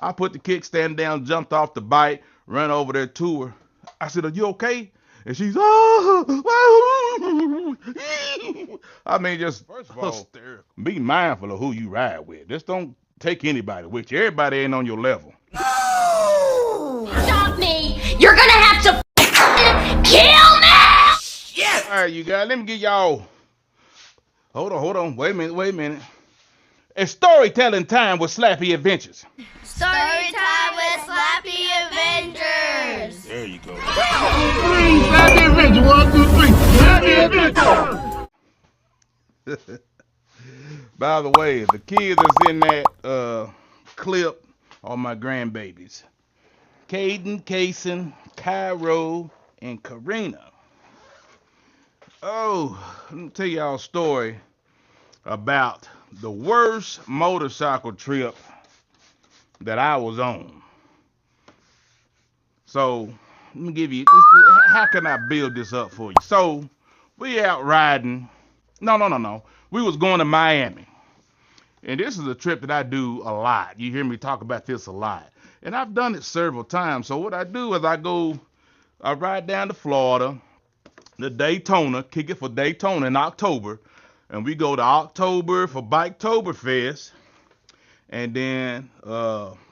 I put the kickstand down, jumped off the bike, ran over there to her. I said, "Are you okay?" And she's, oh, I mean, just first of all, be mindful of who you ride with. Just don't take anybody with you. Everybody ain't on your level. No! Stop me! You're gonna have to kill me! Yes! All right, you guys, let me get y'all. Hold on. Wait a minute. It's storytelling time with Slappy Adventures. Story time with Slappy Adventures. There you go. Slappy Adventure, 1, 2, 3. Slappy Adventure. By the way, the kids that's in that clip are my grandbabies. Caden, Kason, Ciro, and Karina. Oh, let me tell y'all a story about the worst motorcycle trip that I was on. So, let me give you, how can I build this up for you? So, we out riding. No. We was going to Miami. And this is a trip that I do a lot. You hear me talk about this a lot. And I've done it several times. So what I do is I ride down to Florida, the Daytona, kick it for Daytona in October. And we go to October for Biketoberfest. And then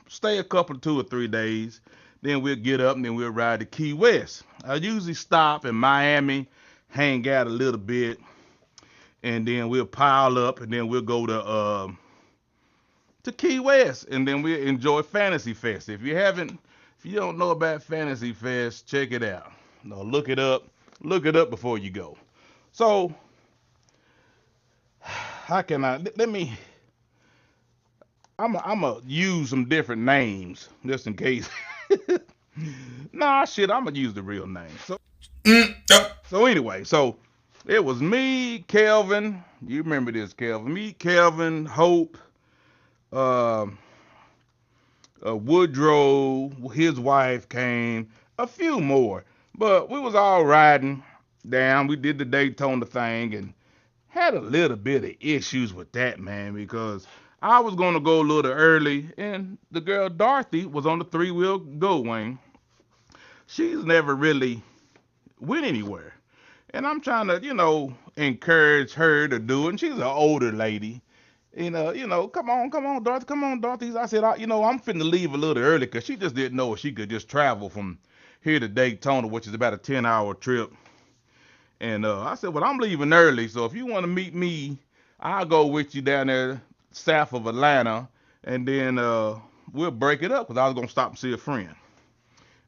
stay a couple, 2 or 3 days. Then we'll get up and then we'll ride to Key West. I usually stop in Miami, hang out a little bit, and then we'll pile up, and then we'll go to Key West, and then we'll enjoy Fantasy Fest. If you don't know about Fantasy Fest, check it out. No, look it up before you go. So, how can I'm gonna use some different names just in case. Nah, shit, I'm gonna use the real name. So anyway, it was me, Kelvin. You remember this, Kelvin? Me, Kelvin, Hope, Woodrow, his wife came, a few more. But we was all riding down. We did the Daytona thing and had a little bit of issues with that, man, because I was gonna go a little early, and the girl Dorothy was on the 3-wheel go wing. She's never really went anywhere. And I'm trying to, encourage her to do it. And she's an older lady. Come on, Dorothy. I said, I'm finna leave a little early because she just didn't know if she could just travel from here to Daytona, which is about a 10-hour trip. And I said, well, I'm leaving early, so if you want to meet me, I'll go with you down there south of Atlanta, and then we'll break it up because I was going to stop and see a friend.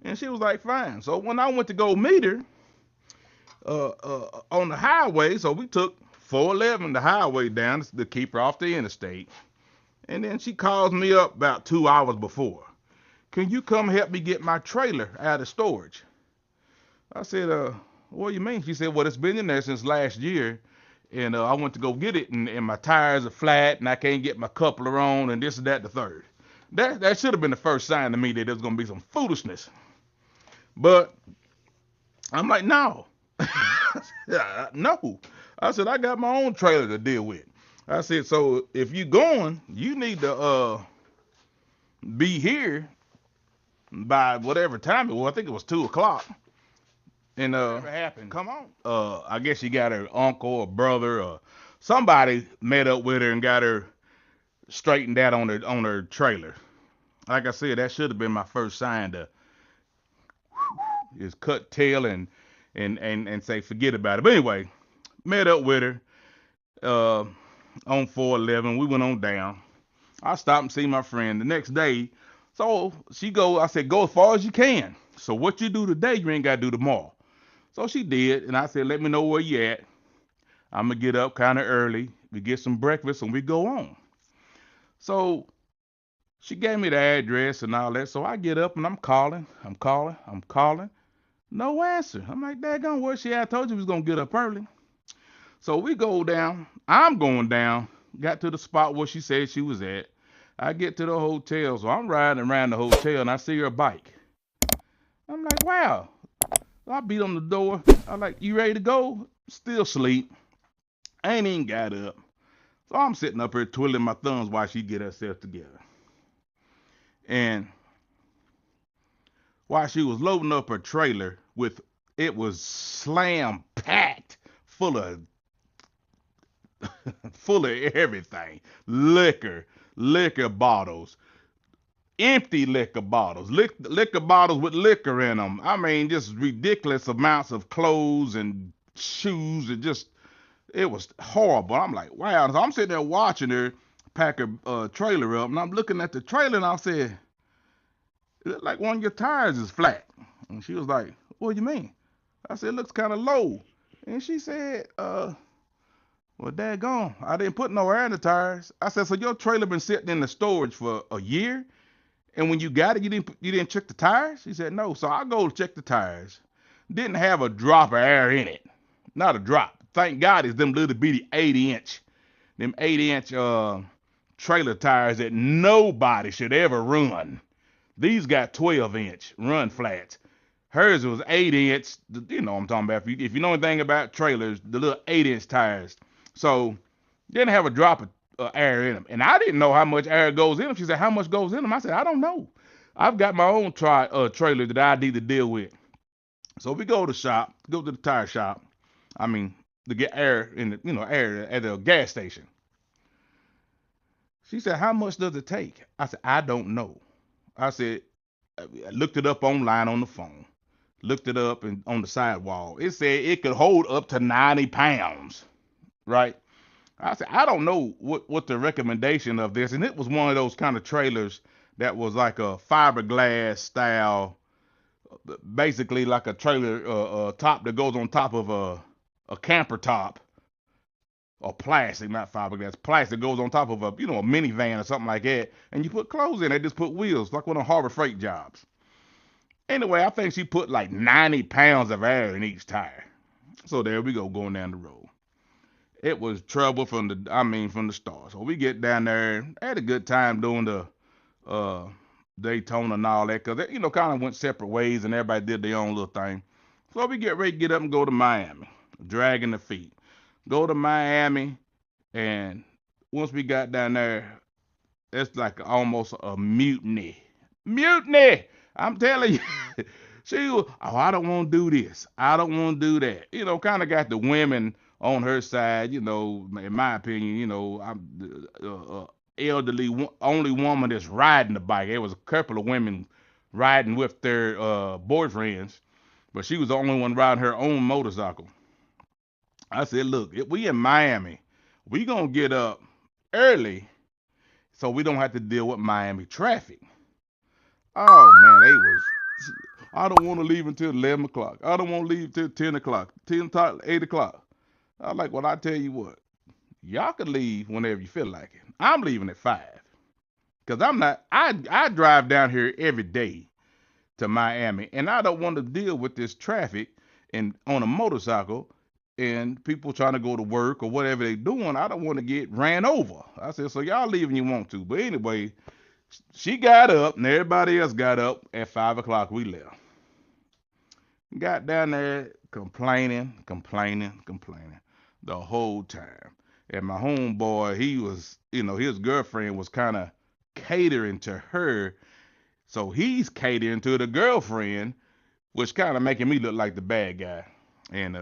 And she was like, fine. So when I went to go meet her on the highway, so we took 411, the highway down to keep her off the interstate. And then she calls me up about 2 hours before. Can you come help me get my trailer out of storage? I said, what do you mean? She said, well, it's been in there since last year, and I went to go get it, and my tires are flat, and I can't get my coupler on, and this and that, the third. That should have been the first sign to me that there's going to be some foolishness. But I'm like, no. No. I said, I got my own trailer to deal with. I said, so if you going, you need to be here by whatever time it was. I think it was 2 o'clock. And whatever happened, come on. I guess she got her uncle or brother or somebody met up with her and got her straightened out on her trailer. Like I said, that should have been my first sign to is cut tail and say forget about it. But anyway, met up with her on 411. We went on down. I stopped and see my friend the next day. So I said, go as far as you can. So what you do today, you ain't got to do tomorrow. So she did, and I said, let me know where you at. I'm going to get up kind of early. We get some breakfast, and we go on. So she gave me the address and all that. So I get up, and I'm calling. No answer. I'm like, daggone, where she at? I told you we was going to get up early. So we go down. I'm going down. Got to the spot where she said she was at. I get to the hotel. So I'm riding around the hotel, and I see her bike. I'm like, wow. I beat on the door. I'm like, you ready to go? Still asleep. I ain't even got up. So I'm sitting up here twiddling my thumbs while she get herself together. And while she was loading up her trailer it was slam packed full of full of everything. Liquor bottles, empty liquor bottles, liquor bottles with liquor in them. I mean, just ridiculous amounts of clothes and shoes, and just, it was horrible. I'm like, wow. So I'm sitting there watching her pack her trailer up, and I'm looking at the trailer, and I said, it looked like one of your tires is flat. And she was like, what do you mean? I said, it looks kind of low. And she said, well, daggone, I didn't put no air in the tires. I said, so your trailer been sitting in the storage for a year? And when you got it, you didn't check the tires? She said, no. So I go check the tires. Didn't have a drop of air in it. Not a drop. Thank God it's them little bitty 80-inch trailer tires that nobody should ever run. These got 12-inch run flats. Hers was 8-inch. You know what I'm talking about. If you know anything about trailers, the little 8-inch tires. So didn't have a drop of air in them. And I didn't know how much air goes in them. She said, how much goes in them? I said, I don't know. I've got my own trailer that I need to deal with. So we go to the tire shop. I mean, to get air in the, air at the gas station. She said, how much does it take? I said, I don't know. I said, I looked it up online on the phone. Looked it up on the sidewall. It said it could hold up to 90 pounds, right? I said, I don't know what the recommendation of this. And it was one of those kind of trailers that was like a fiberglass style, basically like a trailer top that goes on top of a camper top, or plastic, not fiberglass, plastic goes on top of a minivan or something like that. And you put clothes in, they just put wheels, like one of Harbor Freight jobs. Anyway, I think she put like 90 pounds of air in each tire. So there we go, going down the road. It was trouble from the start. So we get down there, had a good time doing the Daytona and all that, because it, kind of went separate ways and everybody did their own little thing. So we get ready to get up and go to Miami, dragging the feet. Go to Miami, and once we got down there, it's like almost a mutiny. Mutiny! I'm telling you. She was, I don't want to do this. I don't want to do that. Kind of got the women on her side, in my opinion, I'm the elderly, only woman that's riding the bike. There was a couple of women riding with their boyfriends, but she was the only one riding her own motorcycle. I said, look, if we in Miami, we going to get up early so we don't have to deal with Miami traffic. Oh, man, I don't want to leave until 11 o'clock. I don't want to leave until 10 o'clock, 8 o'clock. I'm like, well, I tell you what, y'all can leave whenever you feel like it. I'm leaving at 5. Because I drive down here every day to Miami, and I don't want to deal with this traffic and on a motorcycle and people trying to go to work or whatever they doing. I don't want to get ran over. I said, so y'all leave when you want to. But anyway, she got up and everybody else got up. At 5 o'clock we left. Got down there complaining the whole time. And my homeboy, he was, his girlfriend was kind of catering to her. So he's catering to the girlfriend, which kind of making me look like the bad guy. And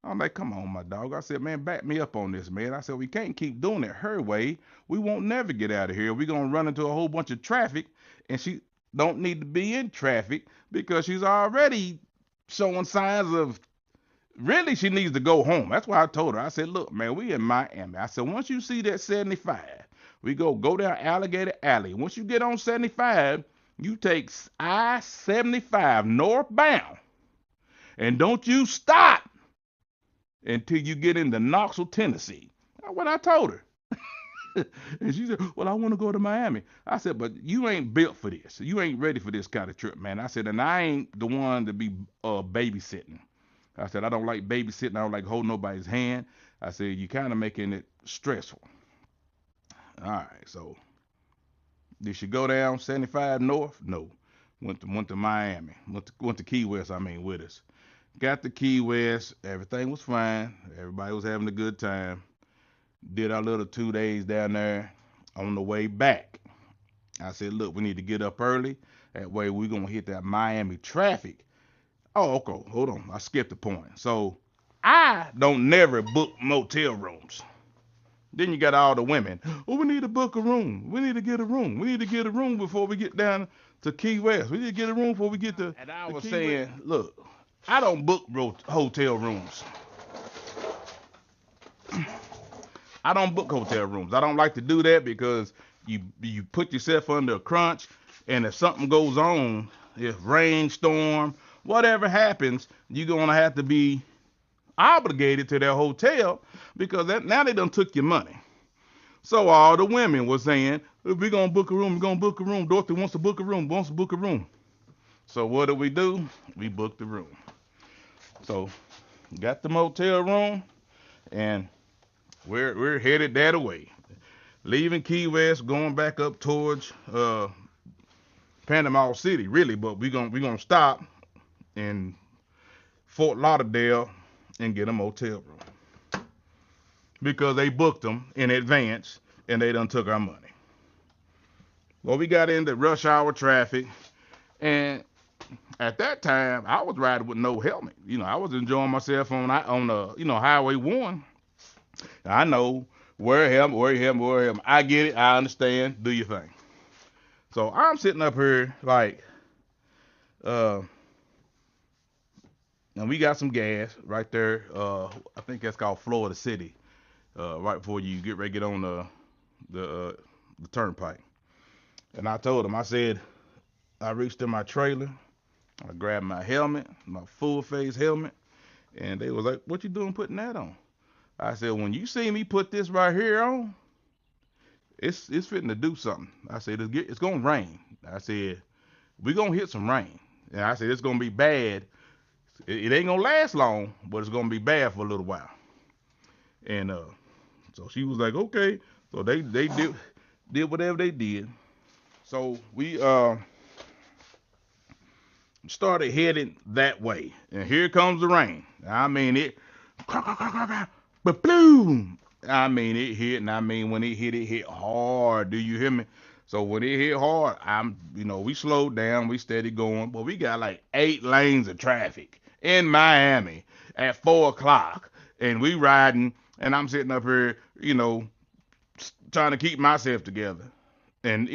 I'm like, come on, my dog. I said, man, back me up on this, man. I said, we can't keep doing it her way. We won't never get out of here. We're going to run into a whole bunch of traffic, and she don't need to be in traffic because she's already showing signs of, really, she needs to go home. That's why I told her. I said, look, man, we in Miami. I said, once you see that 75, we go down Alligator Alley. Once you get on 75, you take I-75 northbound, and don't you stop until you get into Knoxville, Tennessee. That's what I told her. And she said, well, I want to go to Miami. I said, but you ain't built for this. You ain't ready for this kind of trip, man. I said, and I ain't the one to be babysitting. I said, I don't like babysitting. I don't like holding nobody's hand. I said, you kind of making it stressful. All right, so did she go down 75 north? No. Went to Miami. Went to Key West, with us. Got to Key West. Everything was fine. Everybody was having a good time. Did our little 2 days down there. On the way back, I said, look, we need to get up early. That way we're going to hit that Miami traffic. Oh, okay, hold on. I skipped the point. So I don't never book motel rooms. Then you got all the women. Oh, we need to book a room. We need to get a room. We need to get a room before we get down to Key West. We need to get a room before we get to. And I was saying, look, I don't book hotel rooms. I don't book hotel rooms. I don't like to do that because you put yourself under a crunch, and if something goes on, if rain, storm, whatever happens, you're gonna have to be obligated to their hotel because now they done took your money. So all the women were saying, if we're gonna book a room, we're gonna book a room. Dorothy wants to book a room, So what do? We booked the room. So got the motel room, and we're headed that way. Leaving Key West, going back up towards Panama City, really, but we're gonna stop in Fort Lauderdale and get a motel room because they booked them in advance and they done took our money. Well, we got into rush hour traffic, and at that time I was riding with no helmet. I was enjoying myself on Highway 1. I know wear helmet. I get it. I understand. Do your thing. So I'm sitting up here like, and we got some gas right there. I think that's called Florida City. Right before you get ready to get on the turnpike. And I told him, I said, I reached in my trailer, I grabbed my helmet, my full face helmet, and they was like, what you doing putting that on? I said, when you see me put this right here on, it's fitting to do something. I said, it's gonna rain. I said, we're gonna hit some rain. And I said, it's gonna be bad. It ain't gonna last long, but it's gonna be bad for a little while. And so she was like, okay. So they did whatever they did. So we started heading that way, and here comes the rain. I mean it, but boom! I mean it hit, and I mean when it hit hard. Do you hear me? So when it hit hard, we slowed down, we steady going, but we got like 8 lanes of traffic in Miami at 4 o'clock, and we riding, and I'm sitting up here, trying to keep myself together, and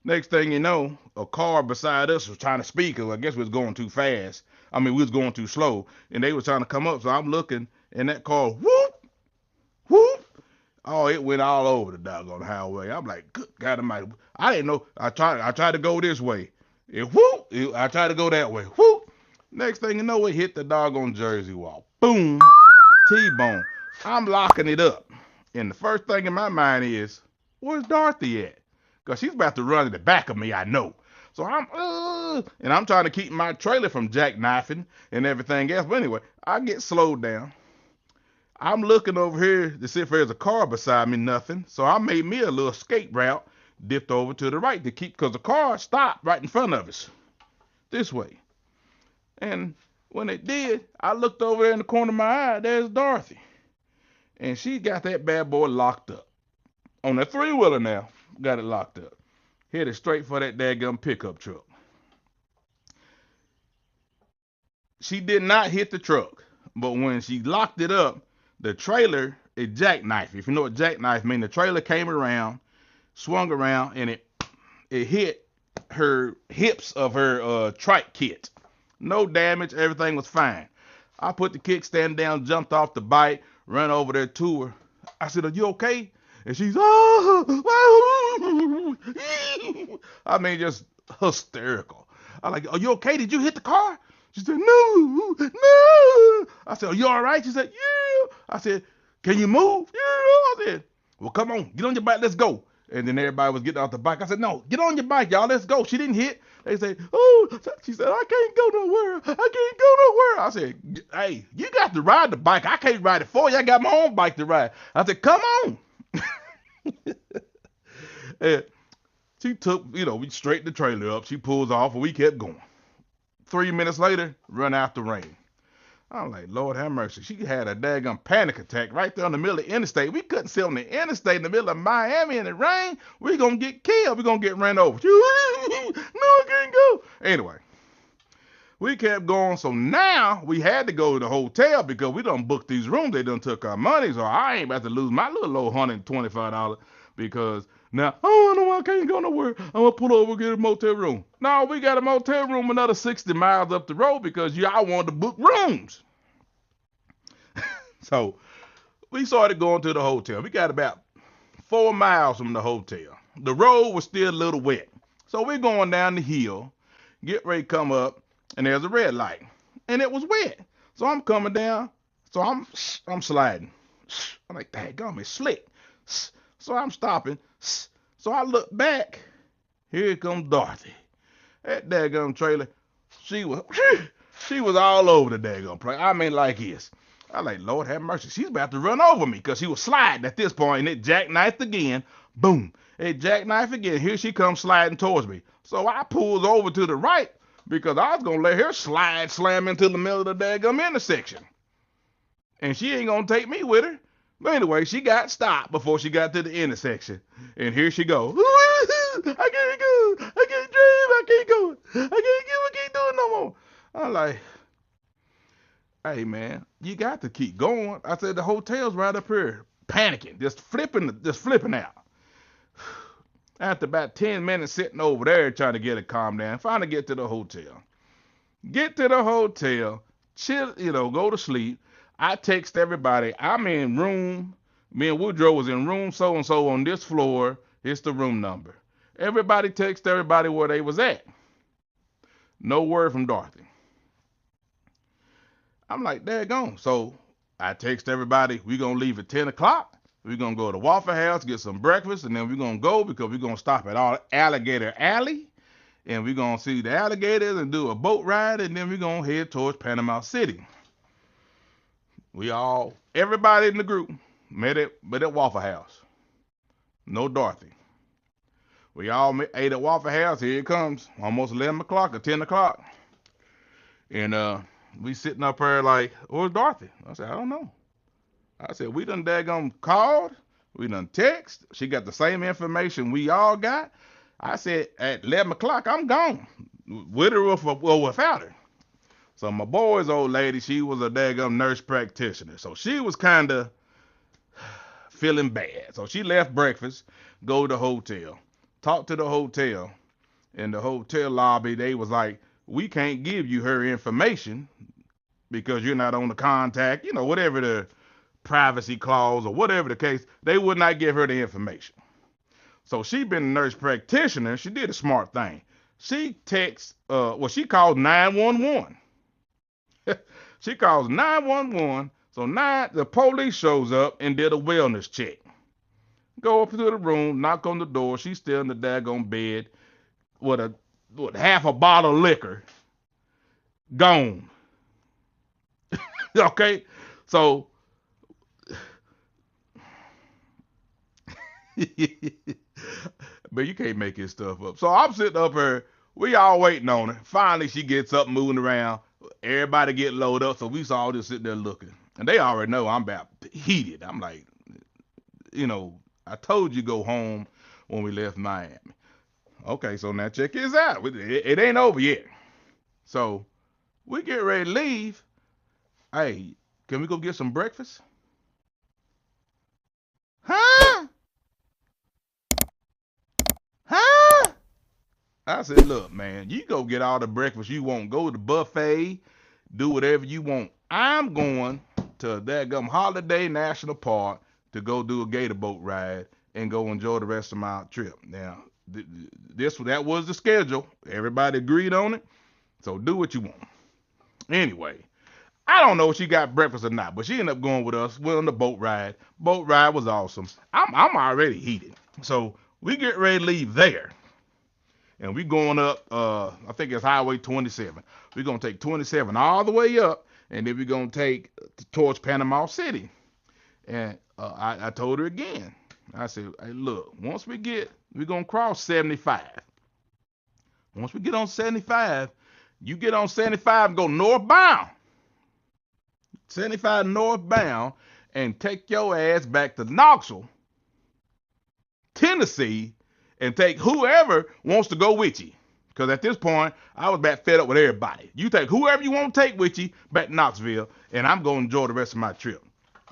next thing you know, a car beside us was trying to speed because I guess we was going too fast. I mean, we was going too slow, and they was trying to come up. So I'm looking, and that car, whoop, whoop. Oh, it went all over the doggone highway. I'm like, good God Almighty. I didn't know. I tried to go this way. I tried to go that way. Whoop. Next thing you know, it hit the doggone Jersey wall. Boom. T-bone. I'm locking it up. And the first thing in my mind is, where's Dorothy at? Because she's about to run in the back of me, I know. So I'm trying to keep my trailer from jackknifing and everything else. But anyway, I get slowed down. I'm looking over here to see if there's a car beside me, nothing. So I made me a little escape route, dipped over to the right to keep, because the car stopped right in front of us, this way. And when it did, I looked over there in the corner of my eye, there's Dorothy. And she got that bad boy locked up. On that 3-wheeler now. Got it locked up. Headed straight for that daggum pickup truck. She did not hit the truck, but when she locked it up, the trailer, it jackknifed. If you know what jackknife means, the trailer came around, swung around, and it hit her hips of her trike kit. No damage, everything was fine. I put the kickstand down, jumped off the bike, ran over there to her. I said, are you okay? And she's, I mean, just hysterical. I'm like, are you okay? Did you hit the car? She said, no. I said, are you all right? She said, yeah. I said, can you move? Yeah. I said, well, come on, get on your bike, let's go. And then everybody was getting off the bike. I said, no, get on your bike, y'all, let's go. She didn't hit. They said, oh, she said, I can't go nowhere. I said, hey, you got to ride the bike. I can't ride it for you. I got my own bike to ride. I said, come on. And she took, we straightened the trailer up. She pulls off, and we kept going. 3 minutes later, run out the rain. I'm like, Lord have mercy. She had a daggum panic attack right there in the middle of the interstate. We couldn't sit on the interstate in the middle of Miami in the rain. We're going to get killed. We're going to get ran over. No, I can't go. Anyway, we kept going. So now we had to go to the hotel because we done booked these rooms. They done took our money. So I ain't about to lose my little old $125 because now, oh, no, I can't go nowhere. I'm going to pull over and get a motel room. No, we got a motel room another 60 miles up the road because y'all wanted to book rooms. So we started going to the hotel. We got about 4 miles from the hotel. The road was still a little wet. So we're going down the hill, get ready to come up, and there's a red light. And it was wet. So I'm coming down. So I'm sliding. I'm like, daggone, it's slick. So I'm stopping. So I look back. Here comes Dorothy. That daggone trailer, she was all over the daggone place. I mean, like this. I like, Lord have mercy. She's about to run over me because she was sliding at this point, and it jackknifed again. Boom. It jackknifed again. Here she comes sliding towards me. So I pulled over to the right because I was going to let her slam into the middle of the daggum intersection. And she ain't going to take me with her. But anyway, she got stopped before she got to the intersection. And here she goes. I can't go. I can't drive. I can't go. I can't do it no more. I'm like, hey, man, you got to keep going. I said, the hotel's right up here. Panicking. Just flipping out. After about 10 minutes sitting over there trying to get it calmed down, finally get to the hotel. Get to the hotel. Chill, go to sleep. I text everybody, I'm in room, me and Woodrow was in room so-and-so on this floor, it's the room number. Everybody text everybody where they was at. No word from Dorothy. I'm like, daggone. So I text everybody, we going to leave at 10 o'clock. We're going to go to Waffle House, get some breakfast, and then we're going to go because we're going to stop at Alligator Alley, and we're going to see the alligators and do a boat ride, and then we're going to head towards Panama City. Everybody in the group met at Waffle House. No Dorothy. We all ate at Waffle House. Here it comes. Almost 11 o'clock or 10 o'clock. And we sitting up there like, where's Dorothy? I said, I don't know. I said, we done daggone called. We done text. She got the same information we all got. I said, at 11 o'clock, I'm gone. With her or without her. So my boy's old lady, she was a daggum nurse practitioner. So she was kind of feeling bad. So she left breakfast, go to the hotel, talk to the hotel. In the hotel lobby, they was like, we can't give you her information because you're not on the contact, whatever the privacy clause or whatever the case, they would not give her the information. So she been a nurse practitioner. She did a smart thing. She she called 911. She calls 911, so the police shows up and did a wellness check. Go up to the room, knock on the door. She's still in the daggone bed with half a bottle of liquor. Gone. Okay? So, but you can't make this stuff up. So I'm sitting up here. We all waiting on her. Finally, she gets up, moving around. Everybody get loaded up, so we all just sitting there looking. And they already know I'm about heated. I'm like, I told you go home when we left Miami. Okay, so now check this out. It ain't over yet. So we get ready to leave. Hey, can we go get some breakfast? Huh? I said, look, man, you go get all the breakfast you want. Go to the buffet, do whatever you want. I'm going to that Holiday National Park to go do a gator boat ride and go enjoy the rest of my trip. Now, that was the schedule. Everybody agreed on it. So do what you want. Anyway, I don't know if she got breakfast or not, but she ended up going with us. We're on the boat ride. Boat ride was awesome. I'm already heated. So we get ready to leave there. And we going up, I think it's Highway 27. We're going to take 27 all the way up, and then we're going to take towards Panama City. And I told her again. I said, hey, look, we're going to cross 75. Once we get on 75, you get on 75 and go northbound. 75 northbound and take your ass back to Knoxville, Tennessee, and take whoever wants to go with you. Because at this point, I was about fed up with everybody. You take whoever you want to take with you back to Knoxville, and I'm going to enjoy the rest of my trip.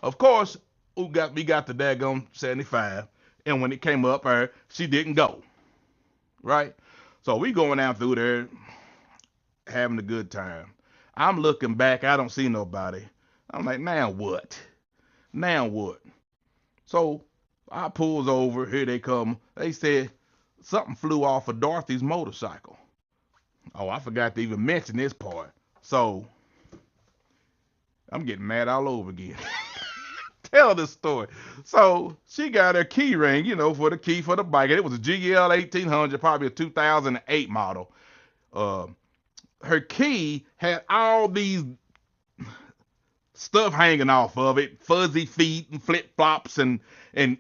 Of course, we got the daggone 75, and when it came up her, she didn't go. Right? So we going down through there, having a good time. I'm looking back, I don't see nobody. I'm like, now what? Now what? So I pulls over, here they come. They said something flew off of Dorothy's motorcycle. Oh, I forgot to even mention this part. So I'm getting mad all over again. Tell this story. So she got her key ring, for the key for the bike. It was a GL 1800, probably a 2008 model. Her key had all these stuff hanging off of it, fuzzy feet and flip flops and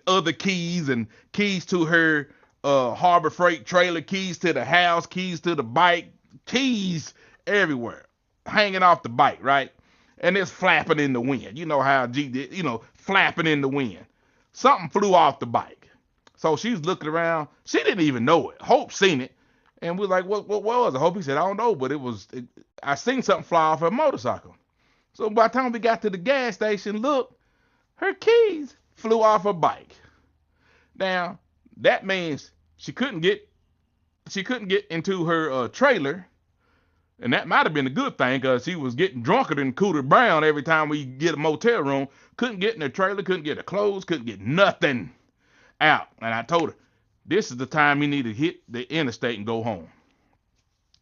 other keys and keys to her Harbor Freight trailer, keys to the house, keys to the bike, keys everywhere hanging off the bike, right? And it's flapping in the wind. You know how G did, flapping in the wind. Something flew off the bike. So she's looking around. She didn't even know it. Hope seen it. And we're like, what was it? Hope he said, I don't know, but I seen something fly off her motorcycle. So by the time we got to the gas station, look, her keys flew off her bike. Now, that means she couldn't get into her trailer, and that might have been a good thing because she was getting drunker than Cooter Brown every time we get a motel room. Couldn't get in her trailer, couldn't get her clothes, couldn't get nothing out. And I told her, this is the time you need to hit the interstate and go home.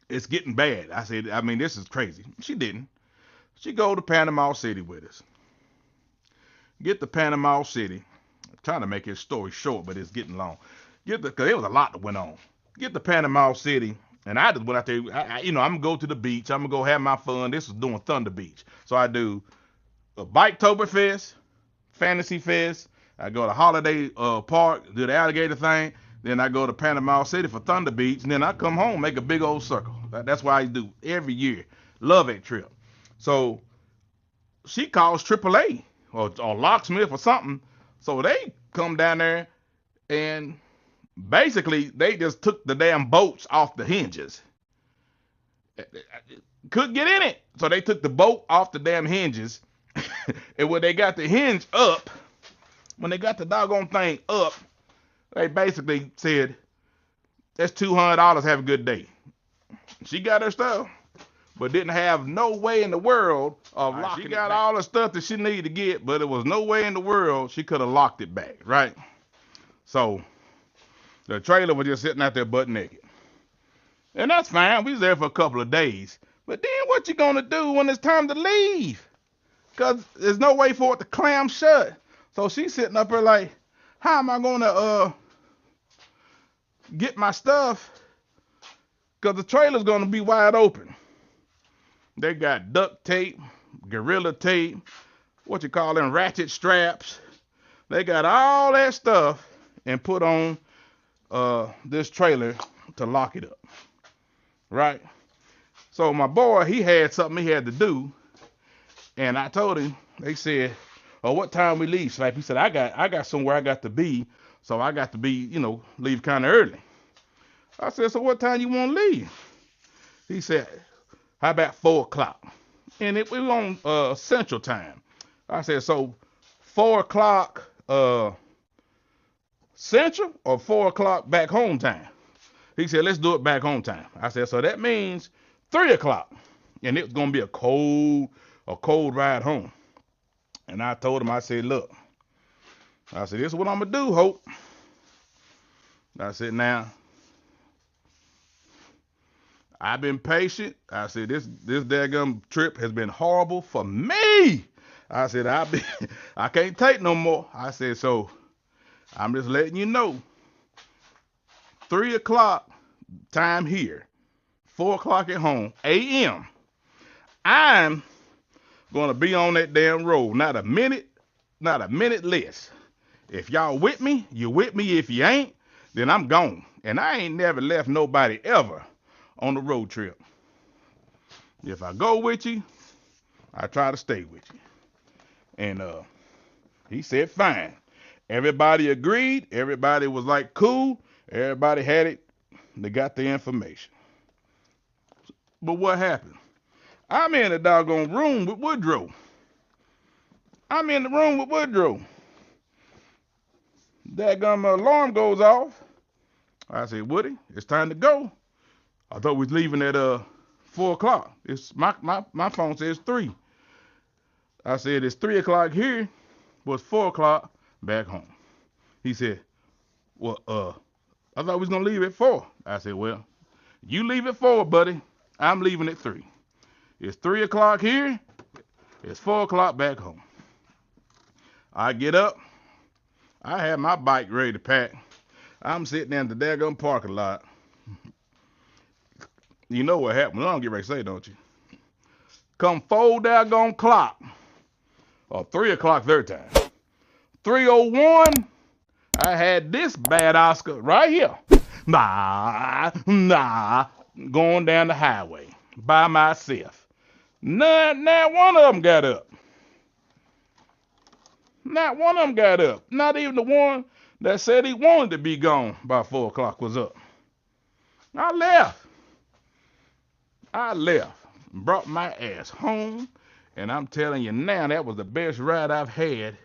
It's getting bad. I said, this is crazy. She didn't. She go to Panama City with us. Get to Panama City. I'm trying to make his story short, but it's getting long. Because there was a lot that went on. Get to Panama City, and I just went out there. I'm going to go to the beach. I'm going to go have my fun. This was doing Thunder Beach. So I do a Biketoberfest, Fantasy Fest. I go to Holiday Park, do the alligator thing. Then I go to Panama City for Thunder Beach. And then I come home, make a big old circle. That's what I do every year. Love that trip. So she calls AAA or locksmith or something. So they come down there and basically they just took the damn boats off the hinges. Couldn't get in it. So they took the boat off the damn hinges. And when they got the hinge up, when they got the doggone thing up, they basically said, that's $200, have a good day. She got her stuff, but didn't have no way in the world of locking it. She got all the stuff that she needed to get, but there was no way in the world she could have locked it back, right? So the trailer was just sitting out there butt naked. And that's fine. We was there for a couple of days. But then what you gonna do when it's time to leave? Because there's no way for it to clam shut. So she's sitting up there like, how am I gonna get my stuff? Because the trailer's gonna be wide open. They got duct tape, gorilla tape, ratchet straps. They got all that stuff and put on this trailer to lock it up, right? So my boy, he had something he had to do, and I told him, they said, oh, what time we leave, Slap? He said, I got somewhere I got to be, so I got to be, leave kind of early. I said, so what time you want to leave? He said, how about 4 o'clock? And we were on Central Time. I said, so 4 o'clock Central or 4 o'clock back home time? He said, let's do it back home time. I said, so that means 3 o'clock. And it's going to be a cold ride home. And I told him, I said, look, this is what I'm going to do, Hope. I said, now, I've been patient. I said, this daggum trip has been horrible for me. I said, I can't take no more. I said, so I'm just letting you know, 3 o'clock time here, 4 o'clock at home, a.m. I'm going to be on that damn road. Not a minute less. If y'all with me, you with me. If you ain't, then I'm gone. And I ain't never left nobody ever on the road trip. If I go with you, I try to stay with you. And he said, fine. Everybody agreed. Everybody was like, cool. Everybody had it. They got the information. But what happened? I'm in the doggone room with Woodrow. That my alarm goes off. I said, Woody, it's time to go. I thought we was leaving at 4 o'clock. It's my phone says 3. I said, it's 3 o'clock here, but it's 4 o'clock back home. He said, well, I thought we was gonna leave at 4. I said, well, you leave at 4, buddy. I'm leaving at 3. It's 3 o'clock here. It's 4 o'clock back home. I get up. I have my bike ready to pack. I'm sitting in the daggone parking lot. You know what happened. I don't get ready to say, don't you? Come 4 daggone clock. Or 3 o'clock their time. 3:01. I had this bad Oscar right here. Going down the highway by myself. Not one of them got up. Not one of them got up. Not even the one that said he wanted to be gone by 4 o'clock was up. I left. Brought my ass home. And I'm telling you now, that was the best ride I've had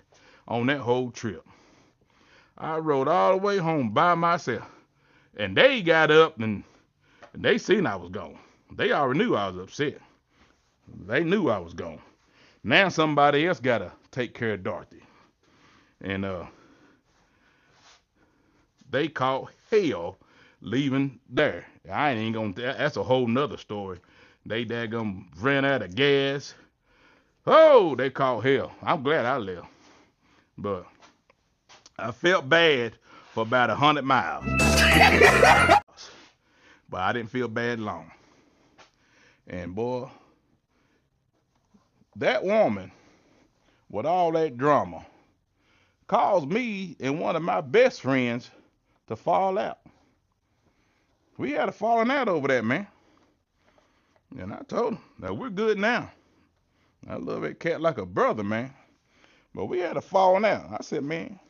on that whole trip. I rode all the way home by myself. And they got up and they seen I was gone. They already knew I was upset. They knew I was gone. Now somebody else got to take care of Dorothy. And they caught hell leaving there. I ain't gonna, that's a whole nother story. They daggum ran out of gas. Oh, they caught hell. I'm glad I left. But I felt bad for about 100 miles. But I didn't feel bad long. And boy, that woman with all that drama caused me and one of my best friends to fall out. We had a falling out over that, man. And I told him, now we're good now. I love that cat like a brother, man. But we had a falling out. I said, man,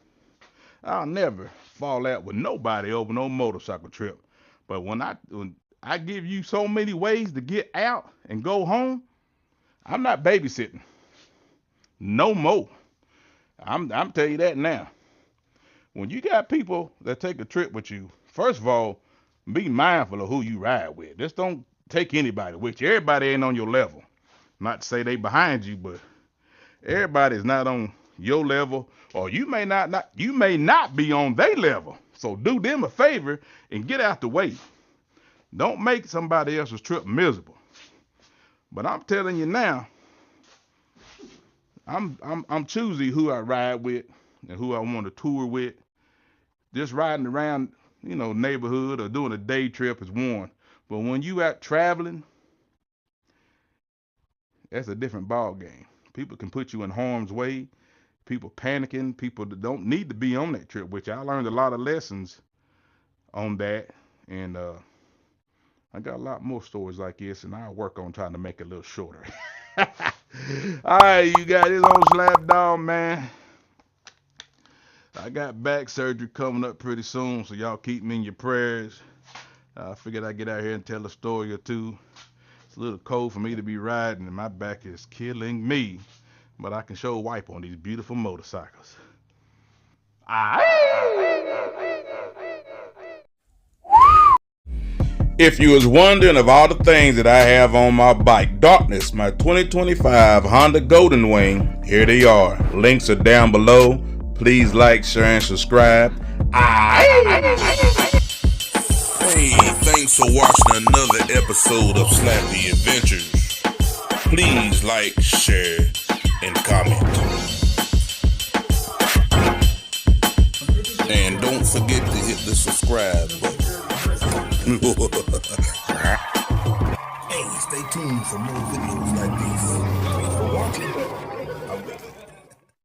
I'll never fall out with nobody over no motorcycle trip. But when I give you so many ways to get out and go home, I'm not babysitting. No more. I'm telling you that now. When you got people that take a trip with you, first of all, be mindful of who you ride with. Just don't take anybody with you. Everybody ain't on your level. Not to say they behind you, but everybody's not on your level, or you may not be on their level. So do them a favor and get out the way. Don't make somebody else's trip miserable. But I'm telling you now, I'm choosy who I ride with and who I want to tour with. Just riding around, neighborhood or doing a day trip is one. But when you out traveling, that's a different ball game. People can put you in harm's way. People panicking. People that don't need to be on that trip, which I learned a lot of lessons on that. And I got a lot more stories like this, and I'll work on trying to make it a little shorter. All right, you got this on Slap Dog, man. I got back surgery coming up pretty soon, so y'all keep me in your prayers. I figured I'd get out here and tell a story or two. It's a little cold for me to be riding, and my back is killing me. But I can show wipe on these beautiful motorcycles. If you was wondering of all the things that I have on my bike, Darkness, my 2025 Honda Golden Wing, here they are. Links are down below. Please like, share, and subscribe. Hey, thanks for watching another episode of Slappy Adventures. Please like, share, and comment. And don't forget to hit the subscribe button. Hey, stay tuned for more videos like these. Thanks for watching.